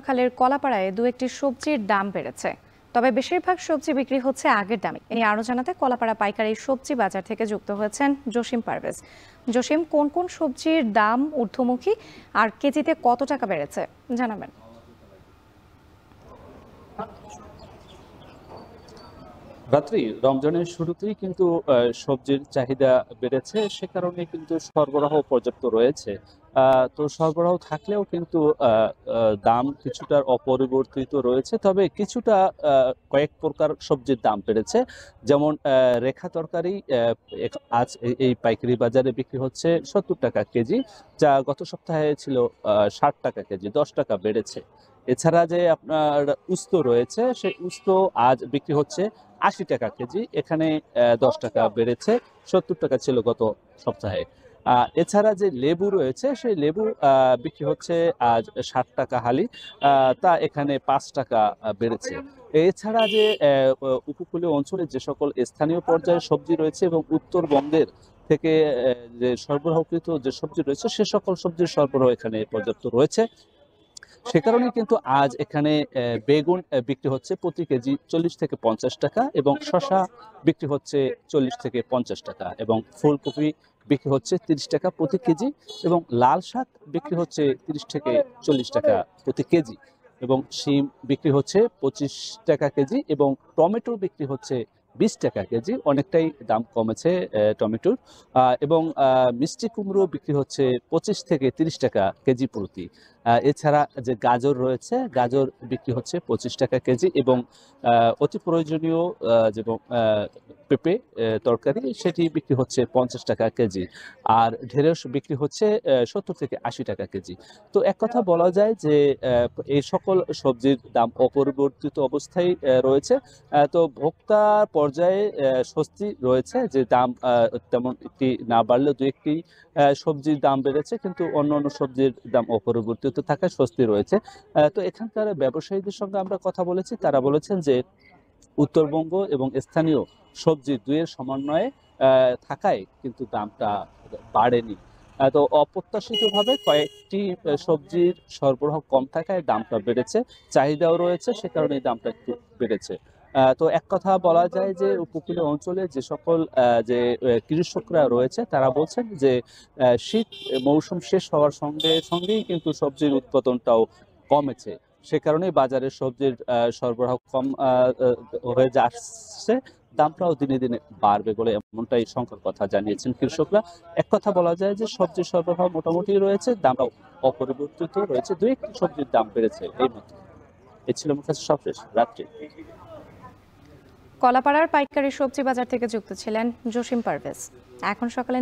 খালের কলাপাড়ায় দু একটি সবজির দাম বেড়েছে, তবে বেশিরভাগ সবজি বিক্রি হচ্ছে আগের দামে। এ নিয়ে আরো জানাতে কলাপাড়া পাইকারি সবজি বাজার থেকে যুক্ত হয়েছেন জসিম পারভেজ। জসিম, কোন কোন সবজির দাম ঊর্ধ্বমুখী আর কেজিতে কত টাকা বেড়েছে জানাবেন? রাত্রি রমজানের শুরুতেই কিন্তু সবজির চাহিদা বেড়েছে, সে কারণে কিন্তু সরবরাহ পর্যাপ্ত রয়েছে। তো সরবরাহ থাকলেও কিন্তু দাম কিছুটা অপরিবর্তিত রয়েছে, তবে কিছুটা কয়েক প্রকার সবজির দাম বেড়েছে। যেমন রেখা তরকারি আজ এই পাইকারি বাজারে বিক্রি হচ্ছে ৭০ টাকা কেজি, যা গত সপ্তাহে ছিল ৬০ টাকা কেজি, ১০ টাকা বেড়েছে। এছাড়া যে আপনার উস্ত রয়েছে, সেই উস্ত আজ বিক্রি হচ্ছে ৮০ টাকা কেজি, এখানে ১০ টাকা বেড়েছে, ৭০ টাকা ছিল গত সপ্তাহে। এছাড়া যে লেবু রয়েছে, সেই লেবু বিক্রি হচ্ছে আজ ৬০ টাকা হালি, তা এখানে ৫ টাকা বেড়েছে। এছাড়া যে উপকূলীয় অঞ্চলে যে সকল স্থানীয় পর্যায়ে সবজি রয়েছে এবং উত্তরবঙ্গের থেকে যে সরবরাহকৃত যে সবজি রয়েছে, সে সকল সবজির সরবরাহ এখানে পর্যাপ্ত রয়েছে। সে কারণে কিন্তু আজ এখানে বেগুন বিক্রি হচ্ছে প্রতি কেজি ৪০ থেকে ৫০ টাকা, এবং শসা বিক্রি হচ্ছে ৪০ থেকে ৫০ টাকা, এবং ফুলকপি বিক্রি হচ্ছে ৩০ টাকা প্রতি কেজি, এবং লাল শাক বিক্রি হচ্ছে ৩০ থেকে ৪০ টাকা প্রতি কেজি, এবং শিম বিক্রি হচ্ছে ২৫ টাকা কেজি, এবং টমেটো বিক্রি হচ্ছে ২০ টাকা কেজি, অনেকটাই দাম কমেছে টমেটোর। এবং মিষ্টি কুমড়ো বিক্রি হচ্ছে ২৫ থেকে ৩০ টাকা কেজি প্রতি। এছাড়া যে গাজর রয়েছে, গাজর বিক্রি হচ্ছে ২৫ টাকা কেজি, এবং অতি প্রয়োজনীয় যেমন পেঁপে তরকারি, সেটি বিক্রি হচ্ছে ৫০ টাকা কেজি। আর ঢেঁড়স বিক্রি হচ্ছে ৭০ থেকে ৮০ টাকা কেজি। তো এক কথা বলা যায় যে এই সকল সবজির দাম অপরিবর্তিত অবস্থায় রয়েছে। তো ভোক্তা পর্যায়ে স্বস্তি রয়েছে যে দাম তেমন একটি না বাড়লেও দু একটি সবজির দাম বেড়েছে, কিন্তু অন্যান্য সবজির দাম অপরিবর্তিত থাকায় স্বস্তি রয়েছে। তো এখানকার ব্যবসায়ীদের সঙ্গে আমরা কথা বলেছি, তারা বলেছেন যে উত্তরবঙ্গ এবং স্থানীয় সবজি দুইয়ের সমন্বয়ে থাকায় কিন্তু দামটা বাড়েনি। তো অপ্রত্যাশিতভাবে কয়েকটি সবজির সরবরাহ কম থাকায় দামটা বেড়েছে, চাহিদাও রয়েছে, সে কারণে দামটা একটু বেড়েছে। তো এক কথা বলা যায় যে উপকূলীয় অঞ্চলে যে সকল যে কৃষকরা রয়েছে, তারা বলছেন যে শীত মৌসুম শেষ হওয়ার সঙ্গে সঙ্গেই কিন্তু সবজির উৎপাদনটাও কমেছে। সে কারণেই বাজারে সবজির সরবরাহ কম হয়ে আসছে, দামটাও দিনে দিনে বাড়বে বলে এমনটাই শঙ্কার কথা জানিয়েছেন কৃষকরা। এক কথা বলা যায় যে সবজির সরবরাহ মোটামুটি রয়েছে, দামটাও অপরিবর্তিত রয়েছে, দুই একটি সবজির দাম বেড়েছে এই মাত্র। এই ছিল আমার কাছে সবশেষ রাত্রি। কলাপাড়ার পাইকারি সবজি বাজার থেকে যুক্ত ছিলেন জসিম পারভেজ। এখন সকালে